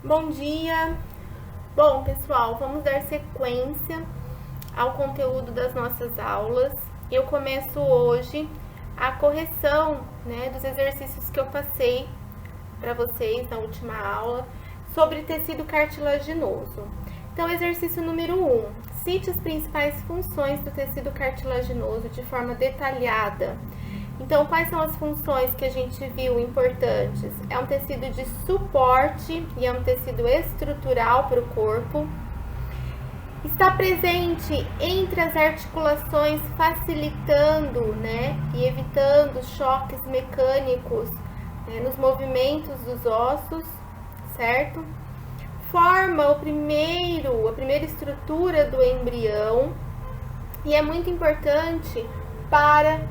Bom dia! Bom, pessoal, vamos dar sequência ao conteúdo das nossas aulas. Eu começo hoje a correção, dos exercícios que eu passei para vocês na última aula sobre tecido cartilaginoso. Então, exercício número 1. Cite as principais funções do tecido cartilaginoso de forma detalhada. Então, quais são as funções que a gente viu importantes? É um tecido de suporte e é um tecido estrutural para o corpo. Está presente entre as articulações, facilitando, e evitando choques mecânicos, nos movimentos dos ossos, certo? Forma a primeira estrutura do embrião e é muito importante para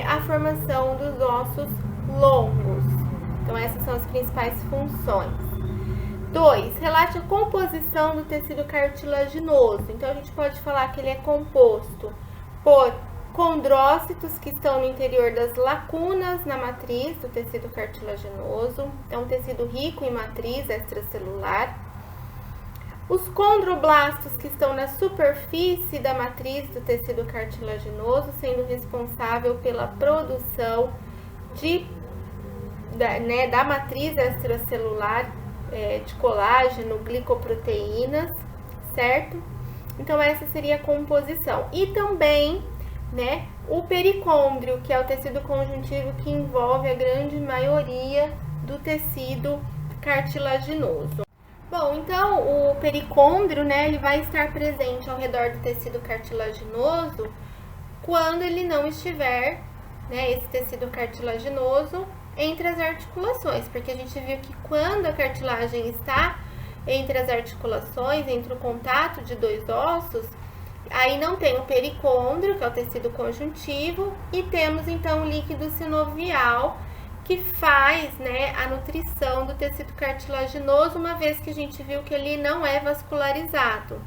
a formação dos ossos longos. Então, essas são as principais funções. 2. Relate a composição do tecido cartilaginoso. Então, a gente pode falar que ele é composto por condrócitos que estão no interior das lacunas na matriz do tecido cartilaginoso. É um tecido rico em matriz extracelular. Os condroblastos que estão na superfície da matriz do tecido cartilaginoso, sendo responsável pela produção da matriz extracelular de colágeno, glicoproteínas, certo? Então, essa seria a composição. E também, o pericôndrio, que é o tecido conjuntivo que envolve a grande maioria do tecido cartilaginoso. Bom, então o pericôndrio, ele vai estar presente ao redor do tecido cartilaginoso quando ele não estiver, esse tecido cartilaginoso entre as articulações, porque a gente viu que quando a cartilagem está entre as articulações, entre o contato de dois ossos, aí não tem o pericôndrio, que é o tecido conjuntivo, e temos então o líquido sinovial, que faz, a nutrição do tecido cartilaginoso, uma vez que a gente viu que ele não é vascularizado.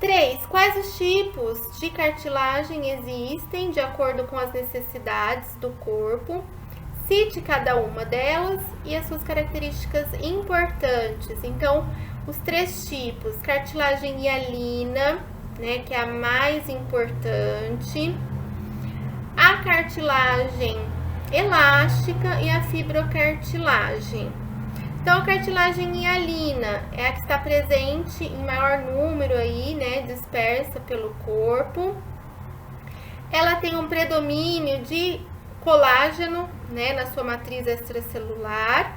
3. Quais os tipos de cartilagem existem de acordo com as necessidades do corpo? Cite cada uma delas e as suas características importantes. Então, os 3 tipos: cartilagem hialina, que é a mais importante, a cartilagem elástica e a fibrocartilagem. Então, a cartilagem hialina é a que está presente em maior número aí, dispersa pelo corpo. Ela tem um predomínio de colágeno, na sua matriz extracelular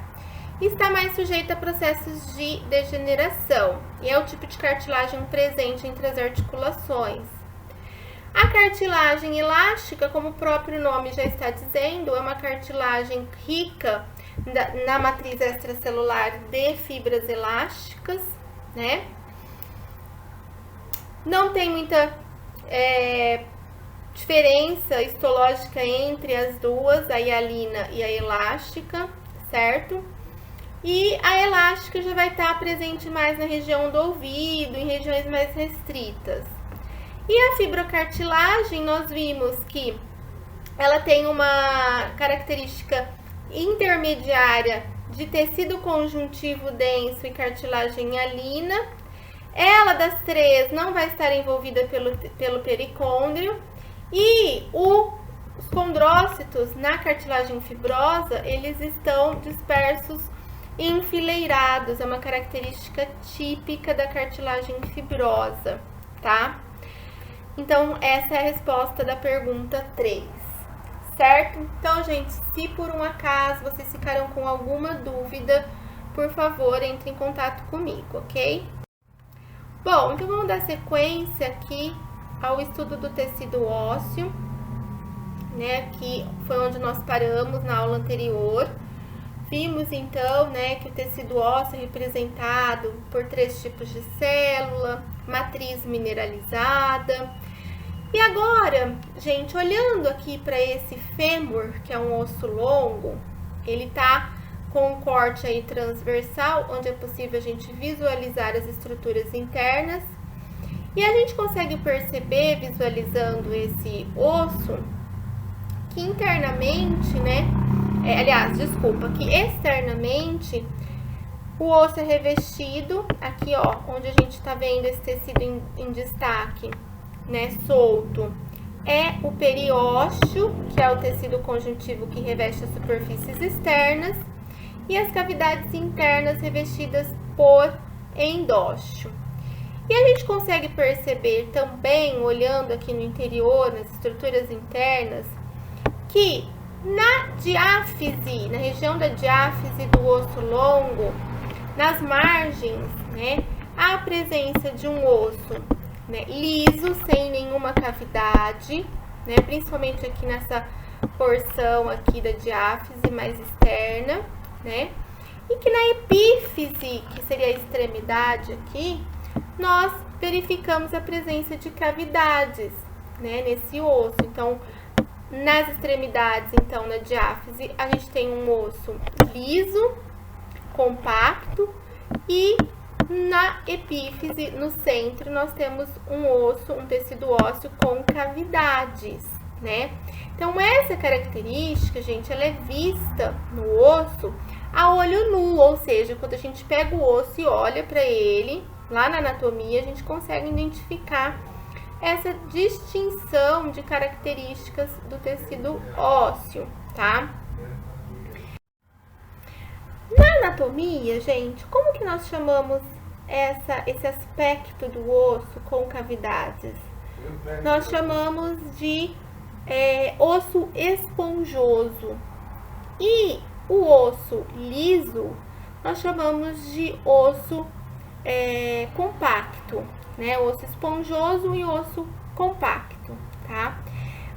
e está mais sujeita a processos de degeneração. E é o tipo de cartilagem presente entre as articulações. A cartilagem elástica, como o próprio nome já está dizendo, é uma cartilagem rica na matriz extracelular de fibras elásticas, Não tem muita diferença histológica entre as duas, a hialina e a elástica, certo? E a elástica já vai estar presente mais na região do ouvido, em regiões mais restritas. E a fibrocartilagem, nós vimos que ela tem uma característica intermediária de tecido conjuntivo denso e cartilagem hialina. Ela, das 3, não vai estar envolvida pelo pericôndrio. E os condrócitos na cartilagem fibrosa, eles estão dispersos e enfileirados. É uma característica típica da cartilagem fibrosa, tá? Então, essa é a resposta da pergunta 3, certo? Então, gente, se por um acaso vocês ficaram com alguma dúvida, por favor, entre em contato comigo, ok? Bom, então vamos dar sequência aqui ao estudo do tecido ósseo, que foi onde nós paramos na aula anterior. Vimos, então, que o tecido ósseo é representado por 3 tipos de célula, matriz mineralizada. E agora, gente, olhando aqui para esse fêmur, que é um osso longo, ele tá com um corte aí transversal, onde é possível a gente visualizar as estruturas internas. E a gente consegue perceber, visualizando esse osso, que internamente, que externamente O osso é revestido, aqui ó, onde a gente tá vendo esse tecido em destaque, né, solto, é o periósteo, que é o tecido conjuntivo que reveste as superfícies externas, e as cavidades internas revestidas por endósteo. E a gente consegue perceber também, olhando aqui no interior, nas estruturas internas, que na diáfise, na região da diáfise do osso longo, nas margens, né, há a presença de um osso, né, liso, sem nenhuma cavidade, né, principalmente aqui nessa porção aqui da diáfise mais externa, né, e que na epífise, que seria a extremidade aqui, nós verificamos a presença de cavidades, né, nesse osso. Então, nas extremidades, então, na diáfise, a gente tem um osso liso, compacto, e na epífise, no centro, nós temos um osso, um tecido ósseo com cavidades, né? Então, essa característica, gente, ela é vista no osso a olho nu, ou seja, quando a gente pega o osso e olha para ele, lá na anatomia, a gente consegue identificar essa distinção de características do tecido ósseo, tá? Na anatomia, gente, como que nós chamamos esse aspecto do osso com cavidades? Nós chamamos de osso esponjoso. E o osso liso, nós chamamos de osso compacto, né? Osso esponjoso e osso compacto, tá?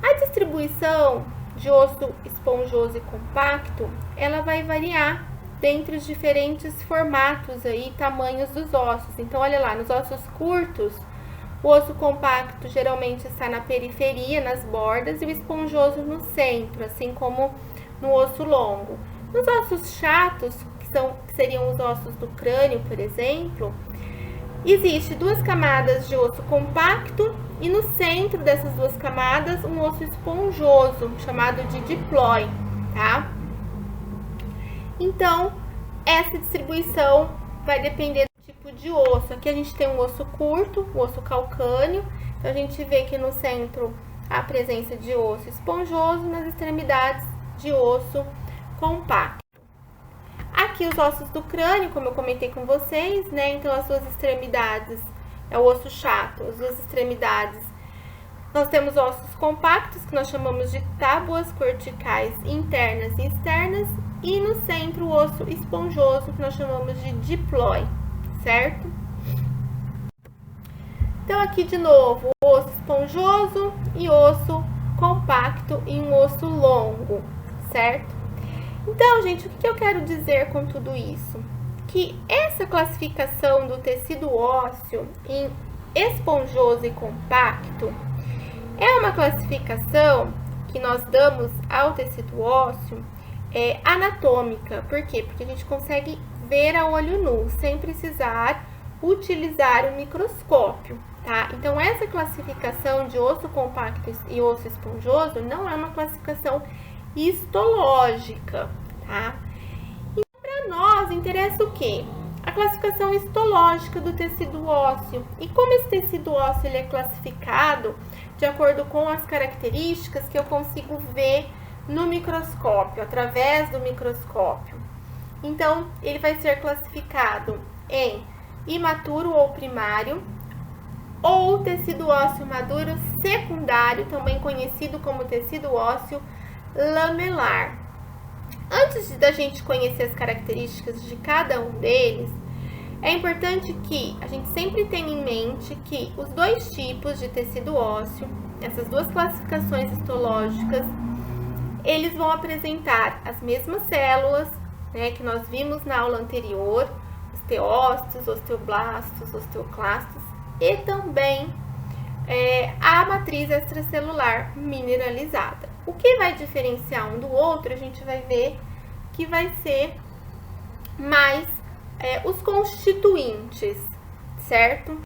A distribuição de osso esponjoso e compacto, ela vai variar dentre os diferentes formatos aí, tamanhos dos ossos. Então, olha lá, nos ossos curtos, o osso compacto geralmente está na periferia, nas bordas, e o esponjoso no centro, assim como no osso longo. Nos ossos chatos, que seriam os ossos do crânio, por exemplo, existe duas camadas de osso compacto e no centro dessas duas camadas um osso esponjoso, chamado de diplói, tá? Então, essa distribuição vai depender do tipo de osso. Aqui a gente tem um osso curto, o osso calcâneo. Então, a gente vê que no centro há a presença de osso esponjoso, nas extremidades de osso compacto. Aqui os ossos do crânio, como eu comentei com vocês, né? Então, as suas extremidades, é o osso chato, as duas extremidades. Nós temos ossos compactos, que nós chamamos de tábuas corticais internas e externas, e no centro o osso esponjoso, que nós chamamos de diplói, certo? Então, aqui de novo, osso esponjoso e osso compacto e um osso longo, certo? Então, gente, o que eu quero dizer com tudo isso? Que essa classificação do tecido ósseo em esponjoso e compacto é uma classificação que nós damos ao tecido ósseo anatômica. Por quê? Porque a gente consegue ver a olho nu, sem precisar utilizar o microscópio, tá? Então, essa classificação de osso compacto e osso esponjoso não é uma classificação histológica, tá? Então, para nós, interessa o quê? A classificação histológica do tecido ósseo. E como esse tecido ósseo ele é classificado de acordo com as características que eu consigo ver no microscópio, através do microscópio. Então, ele vai ser classificado em imaturo ou primário, ou tecido ósseo maduro secundário, também conhecido como tecido ósseo lamelar. Antes da gente conhecer as características de cada um deles, é importante que a gente sempre tenha em mente que os dois tipos de tecido ósseo, essas duas classificações histológicas, eles vão apresentar as mesmas células, né, que nós vimos na aula anterior, osteócitos, osteoblastos, osteoclastos, e também a matriz extracelular mineralizada. O que vai diferenciar um do outro, a gente vai ver que vai ser mais os constituintes, certo?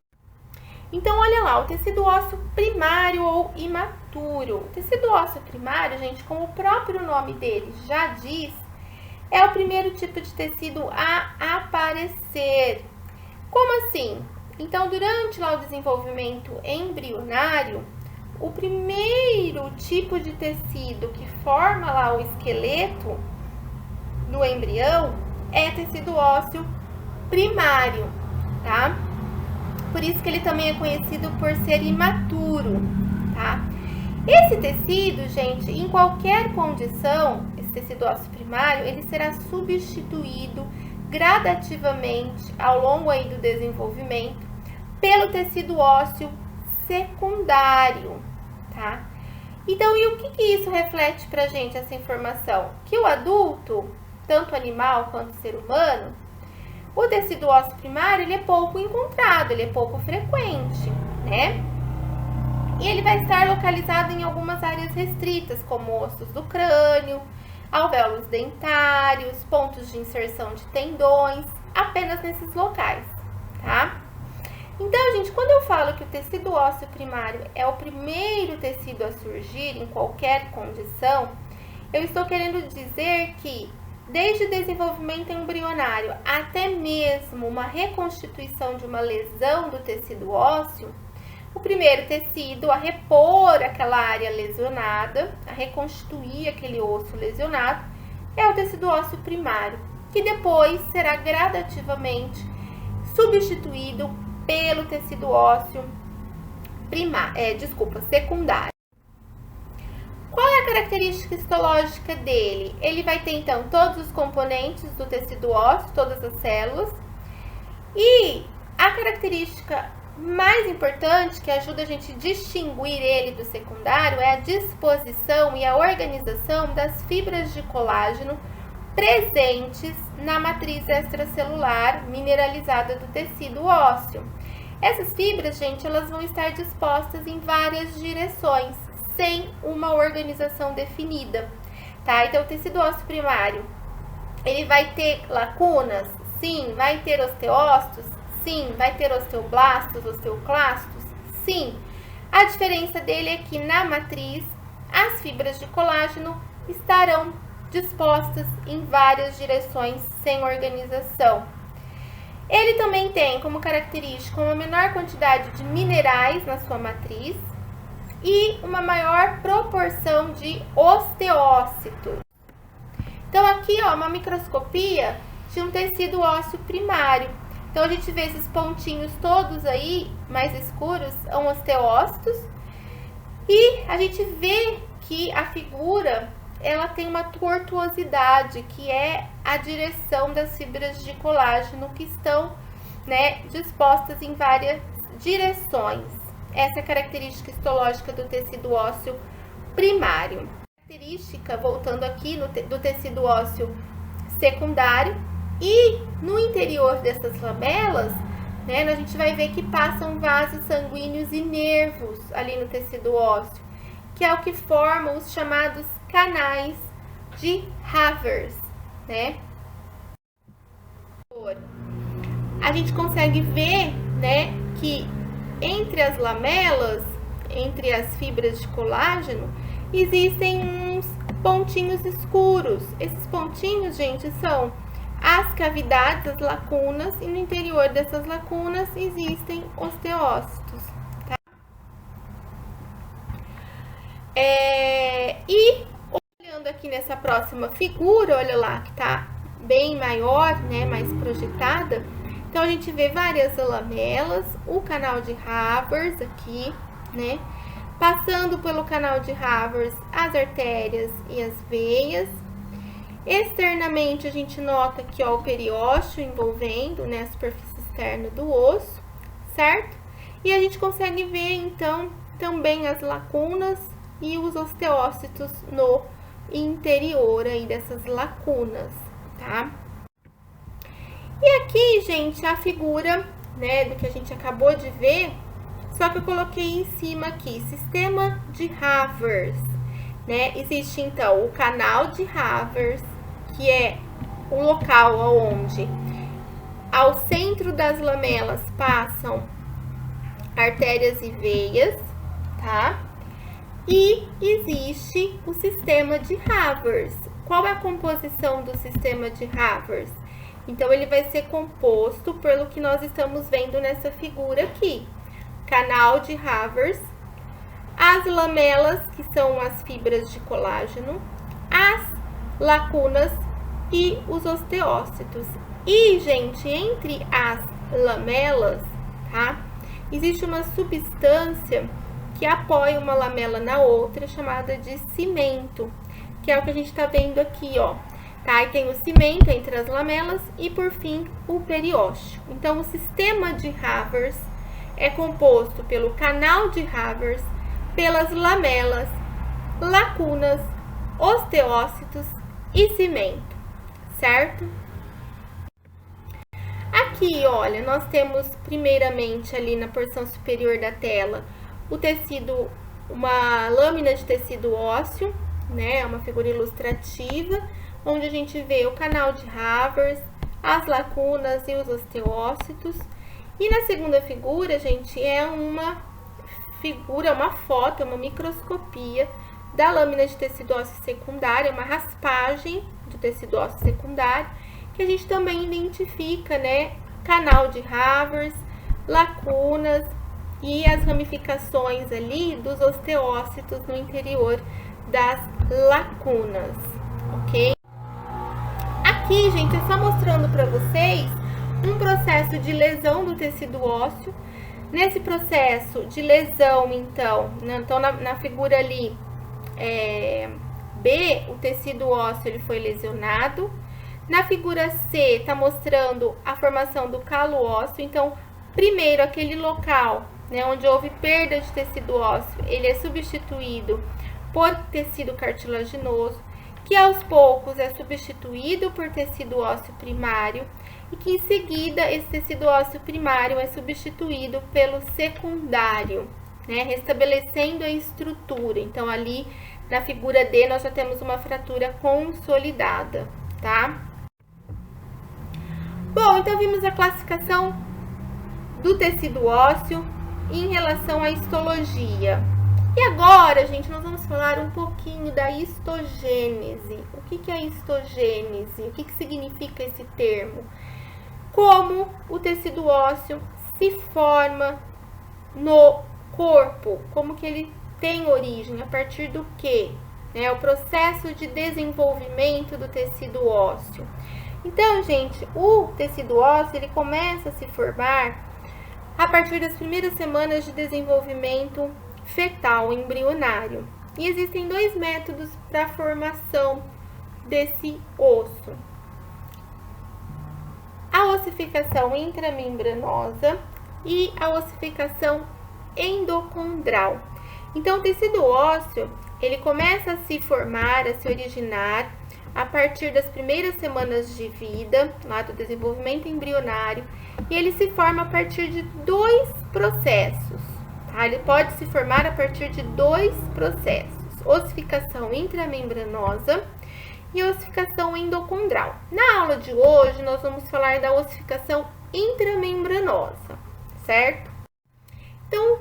Então, olha lá, o tecido ósseo primário ou imaturo. O tecido ósseo primário, gente, como o próprio nome dele já diz, é o primeiro tipo de tecido a desaparecer. Como assim? Então, durante lá o desenvolvimento embrionário, o primeiro tipo de tecido que forma lá o esqueleto do embrião é tecido ósseo primário, tá? Por isso que ele também é conhecido por ser imaturo, tá? Esse tecido, gente, em qualquer condição, esse tecido ósseo primário, ele será substituído gradativamente ao longo aí do desenvolvimento pelo tecido ósseo secundário, tá? Então, e o que isso reflete pra gente, essa informação? Que o adulto, tanto animal quanto ser humano, o tecido ósseo primário, ele é pouco encontrado, ele é pouco frequente, né? E ele vai estar localizado em algumas áreas restritas, como ossos do crânio, alvéolos dentários, pontos de inserção de tendões, apenas nesses locais, tá? Então, gente, quando eu falo que o tecido ósseo primário é o primeiro tecido a surgir em qualquer condição, eu estou querendo dizer que, desde o desenvolvimento embrionário até mesmo uma reconstituição de uma lesão do tecido ósseo, o primeiro tecido a repor aquela área lesionada, a reconstituir aquele osso lesionado, é o tecido ósseo primário, que depois será gradativamente substituído pelo tecido ósseo secundário. Qual é a característica histológica dele? Ele vai ter, então, todos os componentes do tecido ósseo, todas as células. E a característica mais importante, que ajuda a gente a distinguir ele do secundário, é a disposição e a organização das fibras de colágeno presentes na matriz extracelular mineralizada do tecido ósseo. Essas fibras, gente, elas vão estar dispostas em várias direções, sem uma organização definida, tá? Então, o tecido ósseo primário, ele vai ter lacunas? Sim. Vai ter osteócitos? Sim. Vai ter osteoblastos, osteoclastos? Sim. A diferença dele é que na matriz, as fibras de colágeno estarão dispostas em várias direções, sem organização. Ele também tem como característica uma menor quantidade de minerais na sua matriz e uma maior proporção de osteócitos. Então, aqui, ó, uma microscopia de um tecido ósseo primário. Então, a gente vê esses pontinhos todos aí, mais escuros, são osteócitos. E a gente vê que a figura, ela tem uma tortuosidade, que é a direção das fibras de colágeno que estão, né, dispostas em várias direções. Essa é a característica histológica do tecido ósseo primário. Característica, voltando aqui, do tecido ósseo secundário, e no interior dessas lamelas, né, a gente vai ver que passam vasos sanguíneos e nervos ali no tecido ósseo, que é o que formam os chamados canais de Havers, né? A gente consegue ver, né, que entre as lamelas, entre as fibras de colágeno, existem uns pontinhos escuros. Esses pontinhos, gente, são as cavidades, as lacunas, e no interior dessas lacunas existem osteócitos, tá? E olhando aqui nessa próxima figura, olha lá, que tá bem maior, né, mais projetada. Então, a gente vê várias lamelas, o canal de Havers aqui, né? Passando pelo canal de Havers, as artérias e as veias. Externamente, a gente nota aqui, ó, o periósteo envolvendo, né, a superfície externa do osso, certo? E a gente consegue ver, então, também as lacunas e os osteócitos no interior aí dessas lacunas, tá? E aqui, gente, a figura, né, do que a gente acabou de ver, só que eu coloquei em cima aqui, sistema de Havers, né? Existe, então, o canal de Havers, que é o local onde, ao centro das lamelas, passam artérias e veias, tá? E existe o sistema de Havers. Qual é a composição do sistema de Havers? Então, ele vai ser composto pelo que nós estamos vendo nessa figura aqui. Canal de Havers, as lamelas, que são as fibras de colágeno, as lacunas e os osteócitos. E, gente, entre as lamelas, tá? Existe uma substância que apoia uma lamela na outra, chamada de cimento, que é o que a gente tá vendo aqui, ó. Tá? E tem o cimento entre as lamelas e, por fim, o periósteo. Então, o sistema de Havers é composto pelo canal de Havers, pelas lamelas, lacunas, osteócitos e cimento, certo? Aqui, olha, nós temos primeiramente ali na porção superior da tela o tecido, uma lâmina de tecido ósseo, né? Uma figura ilustrativa, onde a gente vê o canal de Havers, as lacunas e os osteócitos. E na segunda figura, gente, é uma figura, uma foto, uma microscopia da lâmina de tecido ósseo secundário, uma raspagem do tecido ósseo secundário, que a gente também identifica, né, canal de Havers, lacunas e as ramificações ali dos osteócitos no interior das lacunas, ok? Aqui, gente, é só mostrando para vocês um processo de lesão do tecido ósseo. Nesse processo de lesão, então na figura ali B, o tecido ósseo ele foi lesionado. Na figura C, está mostrando a formação do calo ósseo. Então, primeiro, aquele local, né, onde houve perda de tecido ósseo, ele é substituído por tecido cartilaginoso, que aos poucos é substituído por tecido ósseo primário, e que em seguida esse tecido ósseo primário é substituído pelo secundário, né, restabelecendo a estrutura. Então, ali na figura D, nós já temos uma fratura consolidada, tá? Bom, então vimos a classificação do tecido ósseo em relação à histologia. E agora, gente, nós vamos falar um pouquinho da histogênese. O que é a histogênese? O que significa esse termo? Como o tecido ósseo se forma no corpo, como que ele tem origem, a partir do quê? O processo de desenvolvimento do tecido ósseo. Então, gente, o tecido ósseo, ele começa a se formar a partir das primeiras semanas de desenvolvimento fetal, embrionário. E existem dois métodos para a formação desse osso. A ossificação intramembranosa e a ossificação endocondral. Então, o tecido ósseo, ele começa a se formar, a se originar a partir das primeiras semanas de vida, lá do desenvolvimento embrionário, e ele se forma a partir de dois processos, tá? Ele pode se formar a partir de dois processos: ossificação intramembranosa e ossificação endocondral. Na aula de hoje, nós vamos falar da ossificação intramembranosa, certo? Então,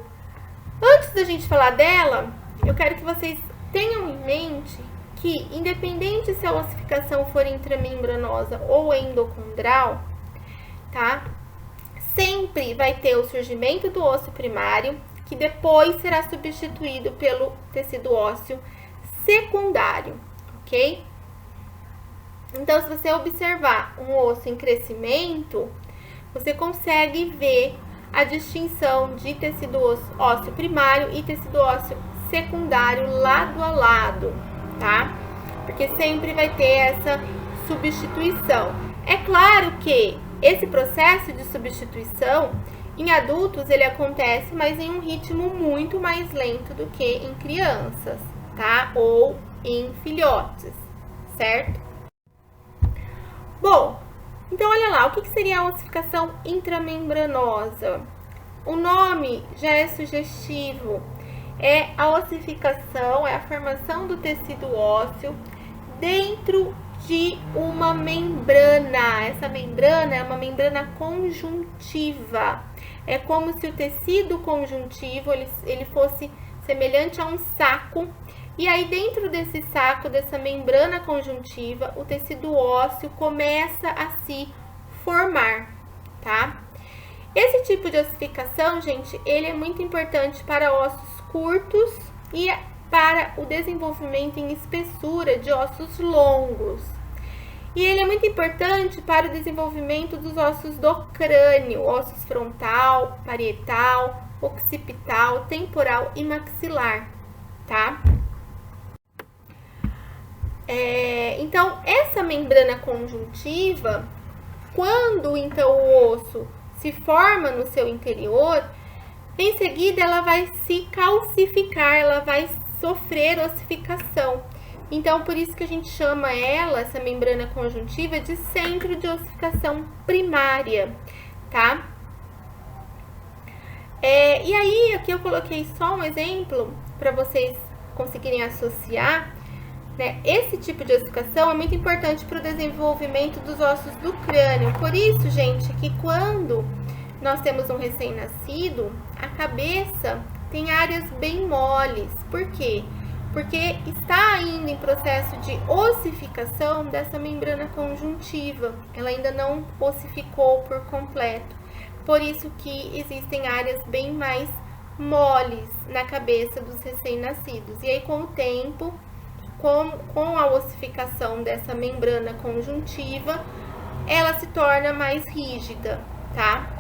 antes da gente falar dela, eu quero que vocês tenham em mente que, independente se a ossificação for intramembranosa ou endocondral, tá? Sempre vai ter o surgimento do osso primário, que depois será substituído pelo tecido ósseo secundário, ok? Então, se você observar um osso em crescimento, você consegue ver a distinção de tecido ósseo primário e tecido ósseo secundário lado a lado, tá? Porque sempre vai ter essa substituição. É claro que esse processo de substituição, em adultos, ele acontece, mas em um ritmo muito mais lento do que em crianças, tá? Ou em filhotes, certo? Bom, então olha lá, o que seria a ossificação intramembranosa? O nome já é sugestivo. É a ossificação, é a formação do tecido ósseo dentro de uma membrana. Essa membrana é uma membrana conjuntiva. É como se o tecido conjuntivo ele fosse semelhante a um saco. E aí, dentro desse saco, dessa membrana conjuntiva, o tecido ósseo começa a se formar, tá? Esse tipo de ossificação, gente, ele é muito importante para ossos curtos e para o desenvolvimento em espessura de ossos longos. E ele é muito importante para o desenvolvimento dos ossos do crânio, ossos frontal, parietal, occipital, temporal e maxilar, tá? Então, essa membrana conjuntiva, quando então o osso se forma no seu interior, em seguida ela vai se calcificar, ela vai sofrer ossificação. Então, por isso que a gente chama ela, essa membrana conjuntiva, de centro de ossificação primária, tá? E aí, aqui eu coloquei só um exemplo para vocês conseguirem associar, né? Esse tipo de ossificação é muito importante para o desenvolvimento dos ossos do crânio. Por isso, gente, que quando nós temos um recém-nascido, a cabeça tem áreas bem moles. Por quê? Porque está ainda em processo de ossificação dessa membrana conjuntiva. Ela ainda não ossificou por completo. Por isso que existem áreas bem mais moles na cabeça dos recém-nascidos. E aí, com o tempo, com a ossificação dessa membrana conjuntiva, ela se torna mais rígida, tá?